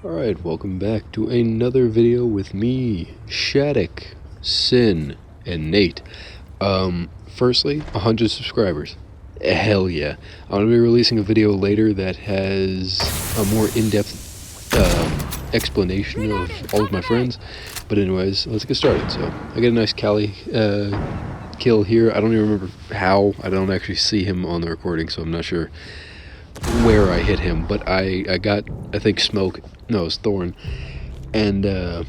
Alright, welcome back to another video with me, Shattuck, Sin, and Nate. Firstly, 100 subscribers. Hell yeah. I'm going to be releasing a video later that has a more in-depth explanation of all of my friends. But anyways, let's get started. So, I get a nice Cali kill here. I don't even remember how. I don't actually see him on the recording, so I'm not sure where I hit him, but I got, I think, smoke. No, it was Thorn. And I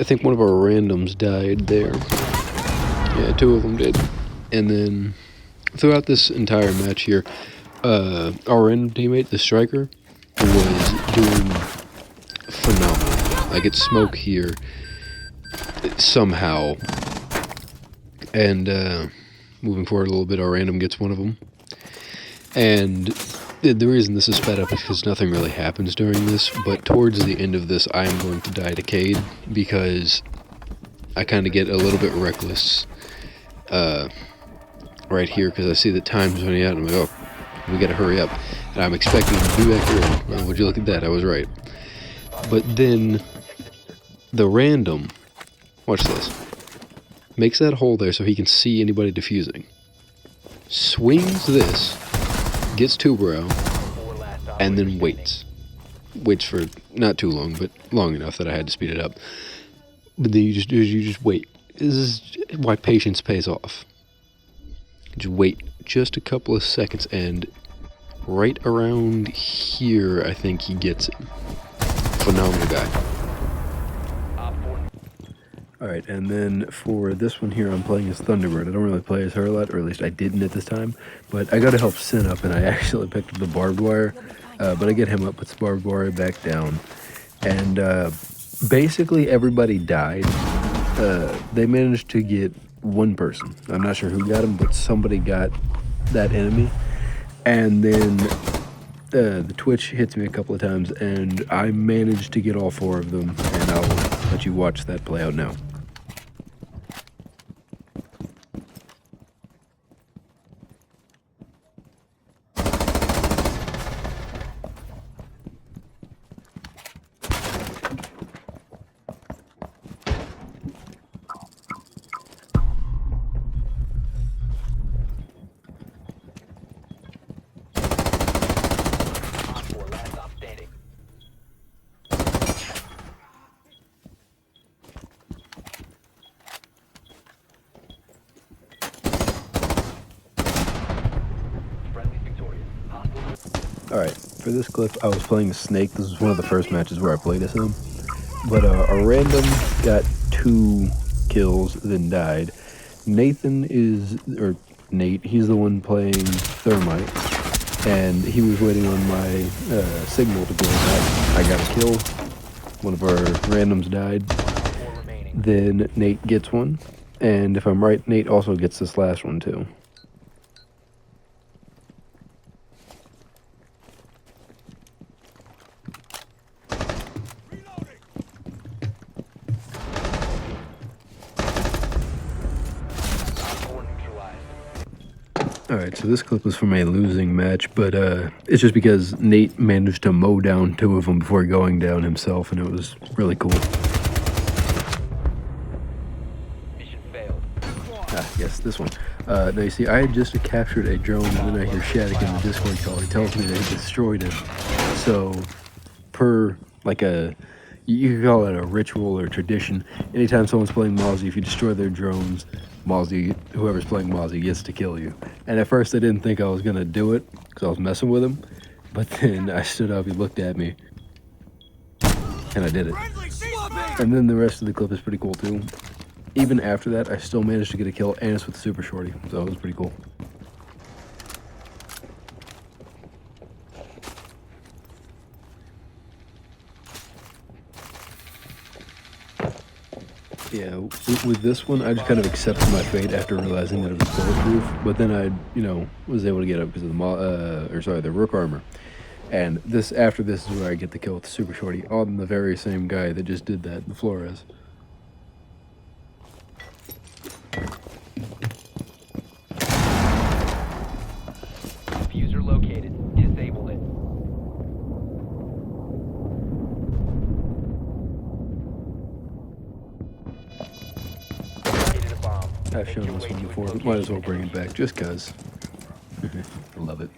think one of our randoms died there. Yeah, two of them did. And then throughout this entire match here, our random teammate, the striker, was doing phenomenal. I get smoke here somehow. And moving forward a little bit, our random gets one of them. And the reason this is sped up is because nothing really happens during this, but towards the end of this I am going to die to Cade because I kind of get a little bit reckless right here because I see that time's running out and I'm like, oh, we gotta hurry up. And I'm expecting to be back here. Well, would you look at that, I was right. But then the random, watch this, makes that hole there so he can see anybody defusing. Swings this, gets two brow, and then waits. Waits for not too long, but long enough that I had to speed it up. But then you just wait. This is why patience pays off. Just wait just a couple of seconds, and right around here, I think he gets it. Phenomenal guy. Alright, and then for this one here, I'm playing as Thunderbird. I don't really play as her a lot, or at least I didn't at this time. But I gotta help Sin up, and I actually picked up the barbed wire. But I get him up, puts the barbed wire back down. And basically everybody died. They managed to get one person. I'm not sure who got him, but somebody got that enemy. And then the Twitch hits me a couple of times, and I managed to get all four of them. And I'll let you watch that play out now. Alright, for this clip, I was playing the Snake. This was one of the first matches where I played as him. But a random got 2 kills, then died. Nathan is, or Nate, he's the one playing Thermite. And he was waiting on my signal to blow back. I got a kill. One of our randoms died. Then Nate gets one. And if I'm right, Nate also gets this last one too. Alright, so this clip was from a losing match, but it's just because Nate managed to mow down 2 of them before going down himself, and it was really cool. Mission failed. Yes, this one. Now you see, I had just captured a drone, and then I hear Shattuck in the Discord call. He tells me that he destroyed it. So, per, like you could call it a ritual or tradition. Anytime someone's playing Mozzie, if you destroy their drones, Mozzie, whoever's playing Mozzie, gets to kill you. And at first I didn't think I was going to do it, because I was messing with him. But then I stood up, he looked at me, and I did it. And then the rest of the clip is pretty cool too. Even after that, I still managed to get a kill, and it's with the Super Shorty, so it was pretty cool. Yeah, with this one, I just kind of accepted my fate after realizing that it was bulletproof. But then I, was able to get up because of the Rook armor. And after this is where I get the kill with the Super Shorty on the very same guy that just did that, the Flores. Diffuser located. Disable it. I've shown this one before, but might as well bring it back just cause. I love it.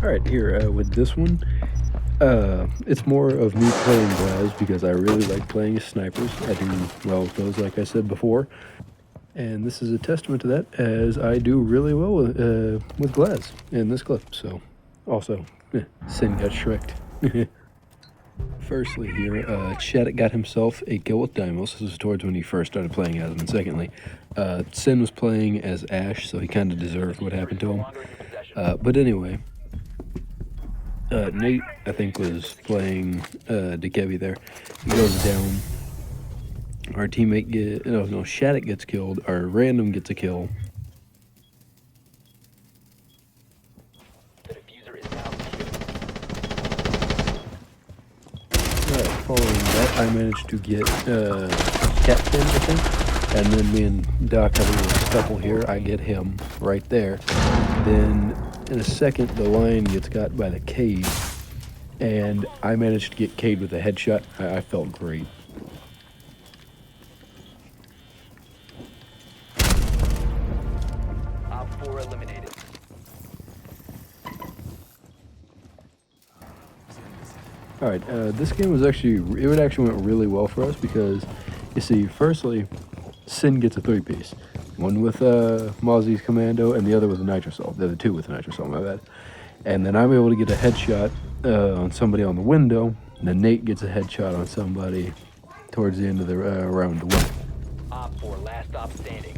Alright, here, with this one, it's more of me playing bois because I really like playing as snipers. I do well with those, like I said before. And this is a testament to that, as I do really well with glass in this clip. So, also, Sin got shreked. Firstly here, Shattuck got himself a kill with Deimos. This was towards when he first started playing as him. And secondly, Sin was playing as Ash, so he kind of deserved what happened to him. But anyway, Nate, I think, was playing Dekebi there. He goes down. Our teammate no, Shattuck gets killed. Our random gets a kill. The diffuser is now following that, I managed to get Captain, I think. And then me and Doc have a little couple here. I get him right there. Then in a second, the lion gets got by the cave. And I managed to get Cade with a headshot. I felt great. Eliminated. Alright, this game was actually, it actually went really well for us because, you see, firstly, Sin gets a 3-piece. One with Mozzie's Commando and the other with a Nitrosol. The other two with a Nitrosol, my bad. And then I'm able to get a headshot on somebody on the window, and then Nate gets a headshot on somebody towards the end of the round to win. Op 4, last stop standing.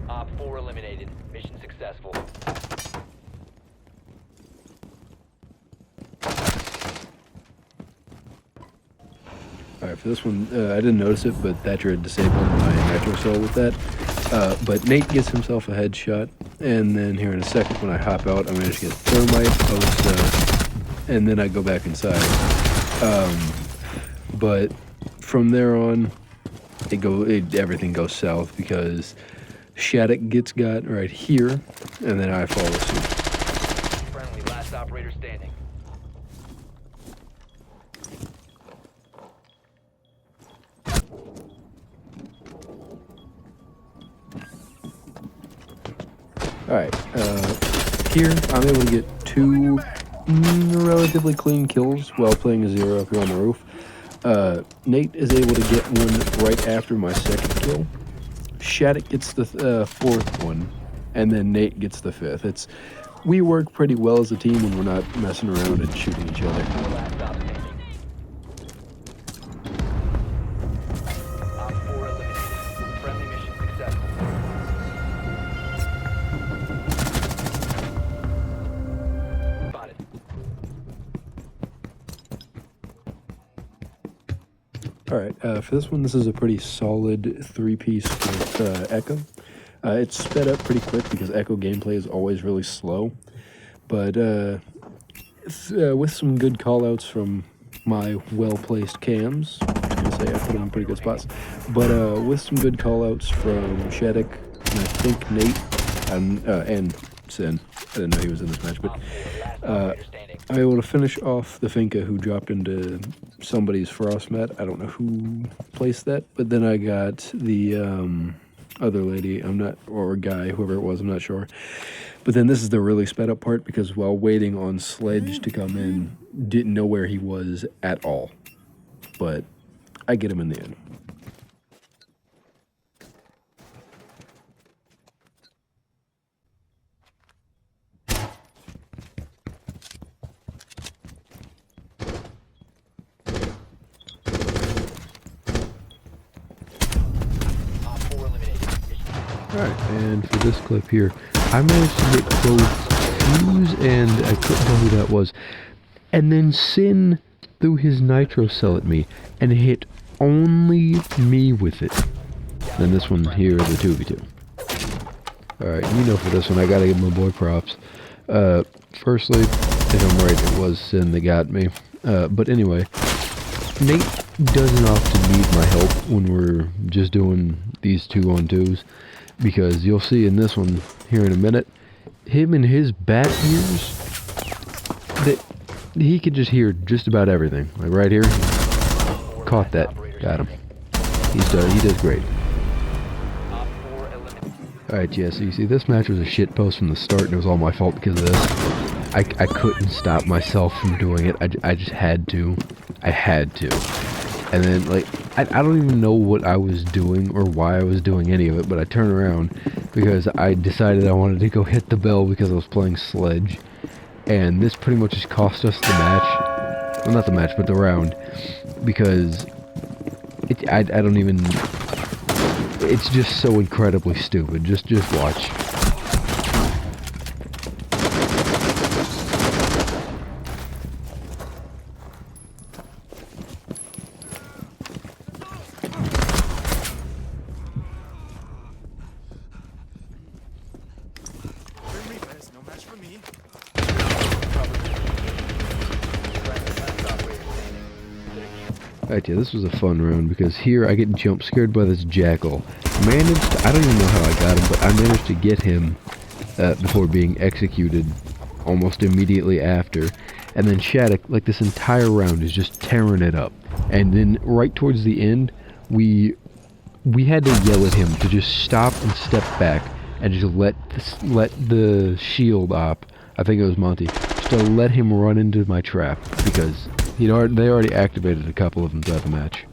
Op 4 eliminated. Mission successful. Alright, for this one, I didn't notice it, but Thatcher had disabled my Nitro Soul with that. But Nate gets himself a headshot, and then here in a second when I hop out, I manage to get Thermite, post, and then I go back inside. But from there on, everything goes south because Shattuck gets got right here, and then I follow suit. Friendly, last operator standing. Alright, here I'm able to get two relatively clean kills while playing a zero up here on the roof. Nate is able to get one right after my second kill. Shattuck gets the fourth one, and then Nate gets the fifth. We work pretty well as a team when we're not messing around and shooting each other. Alright, for this one, this is a pretty solid 3-piece with Echo. It's sped up pretty quick because Echo gameplay is always really slow. But with some good callouts from my well-placed cams, I was going to say I put them in pretty good spots, but with some good callouts from Shattuck, and I think Nate, and Sin. I didn't know he was in this match, but I'm able to finish off the Finka who dropped into somebody's frost mat. I don't know who placed that, but then I got the other lady, or guy, whoever it was, I'm not sure. But then this is the really sped up part because while waiting on Sledge to come in, didn't know where he was at all. But I get him in the end. Alright, and for this clip here, I managed to get both Fuse and I couldn't tell who that was. And then Sin threw his Nitro Cell at me and hit only me with it. Then this one here, the 2v2. Alright, for this one, I gotta give my boy props. Firstly, if I'm right, it was Sin that got me. But anyway, Nate doesn't often need my help when we're just doing these 2-on-2s, because you'll see in this one here in a minute, him and his bat ears, that he could just hear just about everything. Like right here, caught that, got him. He does great. Alright, yeah, so you see this match was a shit post from the start, and it was all my fault because of this. I couldn't stop myself from doing it. I just had to. I had to. And then, like, I don't even know what I was doing or why I was doing any of it, but I turned around because I decided I wanted to go hit the bell because I was playing Sledge. And this pretty much just cost us the match. Well, not the match, but the round. Because I don't even... It's just so incredibly stupid. Just watch. Alright, yeah, this was a fun round because here I get jump scared by this jackal. I don't even know how I got him, but I managed to get him before being executed almost immediately after. And then Shattuck, like this entire round, is just tearing it up. And then right towards the end, we had to yell at him to just stop and step back and just let the shield op, I think it was Monty, just to let him run into my trap because they already activated a couple of them throughout the match.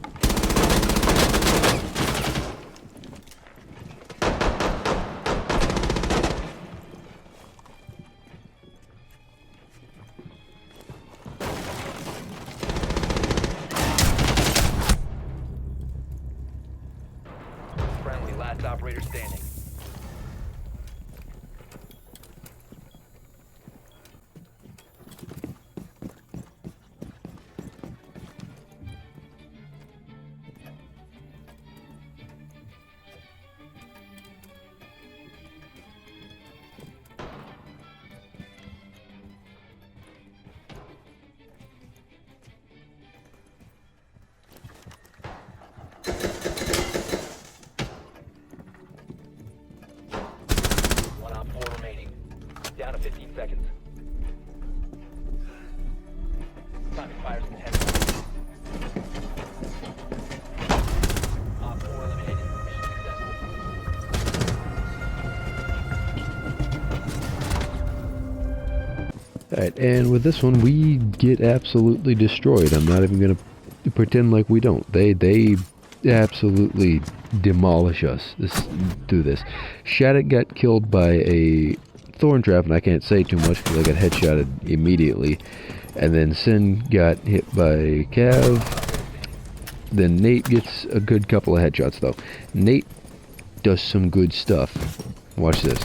Friendly, last operator standing. Down to 15 seconds. Time expires in 10 seconds. Op 4 eliminated. Mission successful. Alright, and with this one, we get absolutely destroyed. I'm not even going to pretend like we don't. They absolutely demolish us through this. Shattuck got killed by a thorn trap, and I can't say too much because I got headshotted immediately. And then Sin got hit by Cav. Then Nate gets a good couple of headshots, though. Nate does some good stuff. Watch this.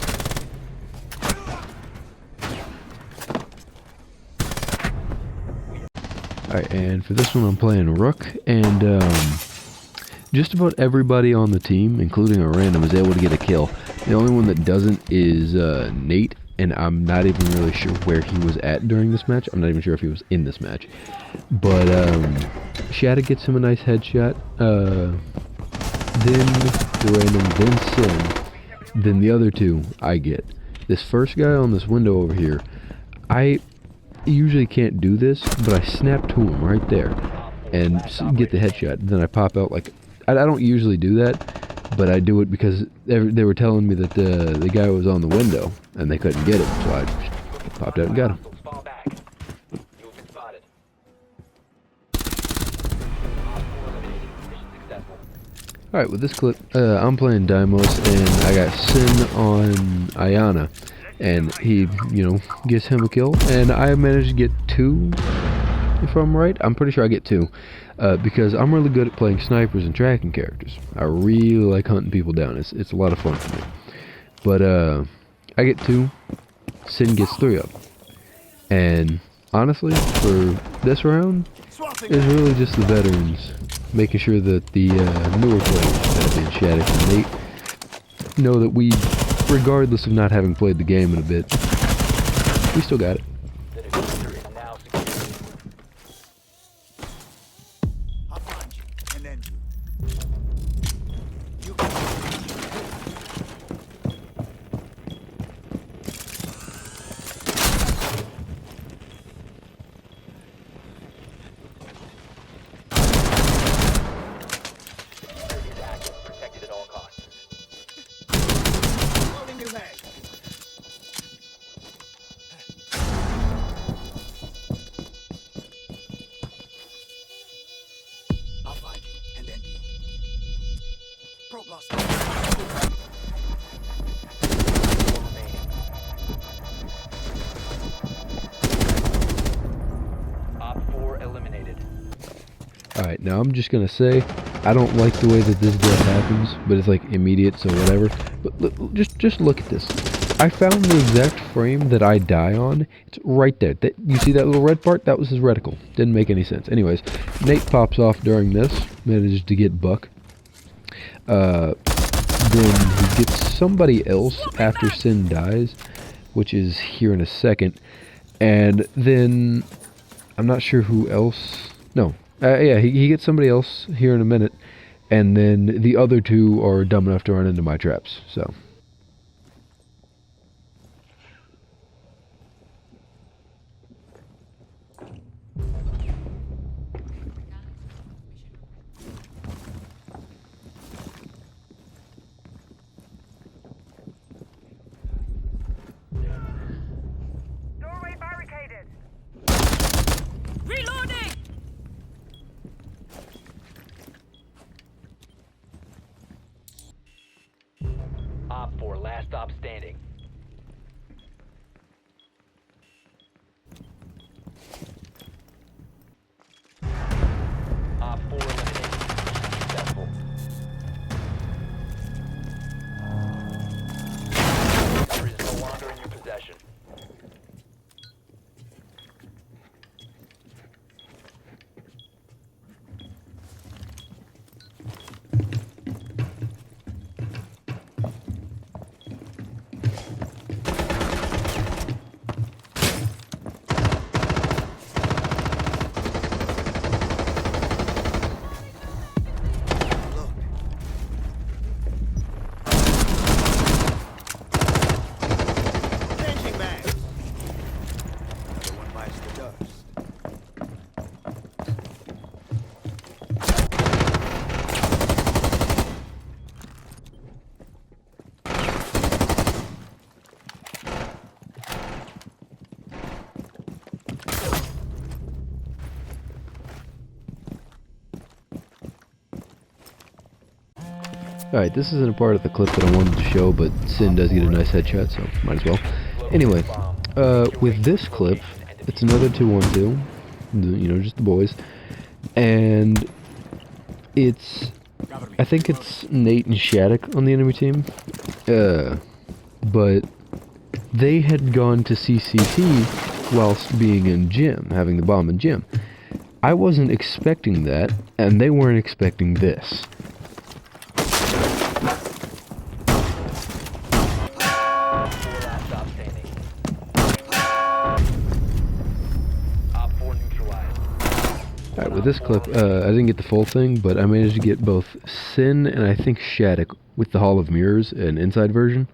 Alright, and for this one I'm playing Rook, and just about everybody on the team, including a random, is able to get a kill. The only one that doesn't is Nate, and I'm not even really sure where he was at during this match. I'm not even sure if he was in this match. But Shadow gets him a nice headshot, then the random, then Sin, then the other two I get. This first guy on this window over here, I usually can't do this, but I snap to him right there and get the headshot. Then I pop out like... I don't usually do that, but I do it because they were telling me that the guy was on the window and they couldn't get him, so I just popped out and got him. Alright, with this clip, I'm playing Deimos, and I got Sin on Ayana, and he, gets him a kill, and I managed to get 2, if I'm right. I'm pretty sure I get 2, because I'm really good at playing snipers and tracking characters. I really like hunting people down. It's a lot of fun for me. But, I get 2, Sin gets 3 of them. And, honestly, for this round, it's really just the veterans making sure that the newer players, that being Shattuck and Nate, know that we, regardless of not having played the game in a bit, we still got it. I'll find you and end you. Op 4 eliminated. Alright, now I'm just gonna say, I don't like the way that this death happens, but it's like immediate, so whatever. But just look at this. I found the exact frame that I die on. It's right there. You see that little red part? That was his reticle. Didn't make any sense. Anyways, Nate pops off during this, manages to get Buck. Then he gets somebody else after Sin dies, which is here in a second. And then, I'm not sure who else. No. Yeah, he gets somebody else here in a minute. And then the other two are dumb enough to run into my traps, so. Doorway barricaded. Reloading. Op 4, last stop standing. Op 4 eliminated. Successful. Cover is no longer in your possession. Changing bags. Everyone bites the dust. Alright, this isn't a part of the clip that I wanted to show, but Sin does get a nice headshot, so might as well. Anyway, with this clip, it's another 2-1-2, you know, just the boys, and it's, I think it's Nate and Shattuck on the enemy team, but they had gone to CCT whilst being in gym, having the bomb in gym. I wasn't expecting that, and they weren't expecting this. Alright, with this clip, I didn't get the full thing, but I managed to get both Sin and I think Shattuck with the Hall of Mirrors, an inside version.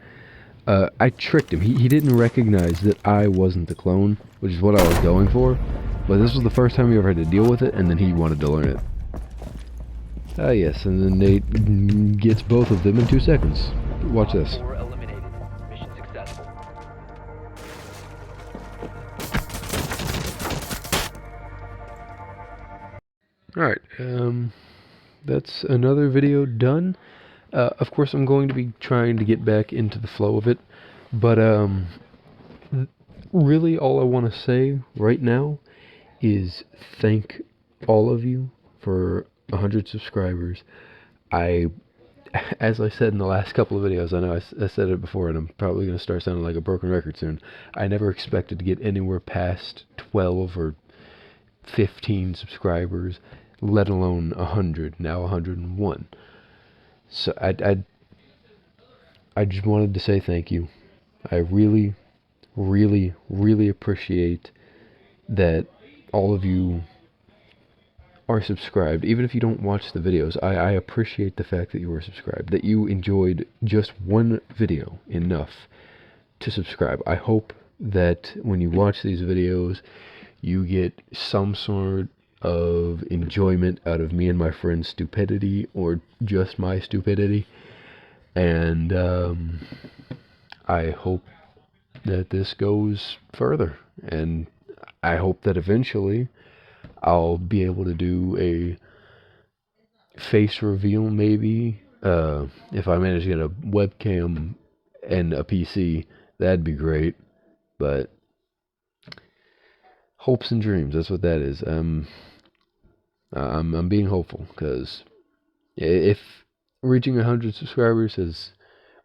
I tricked him. He didn't recognize that I wasn't the clone, which is what I was going for. But this was the first time he ever had to deal with it, and then he wanted to learn it. Ah, yes, and then Nate gets both of them in 2 seconds. Watch this. Eliminated. Mission successful. Alright, that's another video done. Of course, I'm going to be trying to get back into the flow of it, but really all I want to say right now is thank all of you for 100 subscribers. As I said in the last couple of videos, I know I said it before, and I'm probably going to start sounding like a broken record soon. I never expected to get anywhere past 12 or 15 subscribers, let alone 100, now 101. So I just wanted to say thank you. I really, really, really appreciate that all of you are subscribed. Even if you don't watch the videos, I appreciate the fact that you are subscribed, that you enjoyed just one video enough to subscribe. I hope that when you watch these videos, you get some sort of enjoyment out of me and my friend's stupidity, or just my stupidity. And I hope that this goes further, and I hope that eventually I'll be able to do a face reveal, maybe If I manage to get a webcam and a PC, that'd be great. But hopes and dreams, that's what that is. I'm being hopeful, because if reaching 100 subscribers has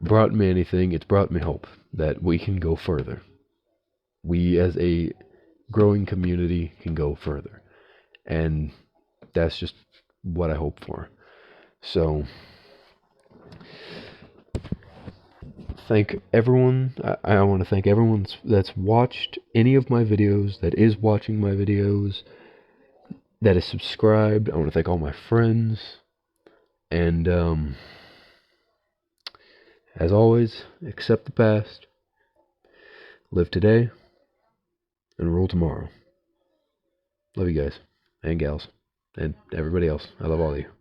brought me anything, it's brought me hope that we can go further. We, as a growing community, can go further. And that's just what I hope for. So, thank everyone. I want to thank everyone that's watched any of my videos, that is watching my videos, that is subscribed. I want to thank all my friends. And, as always, accept the past, live today, and rule tomorrow. Love you guys, and gals, and everybody else. I love all of you.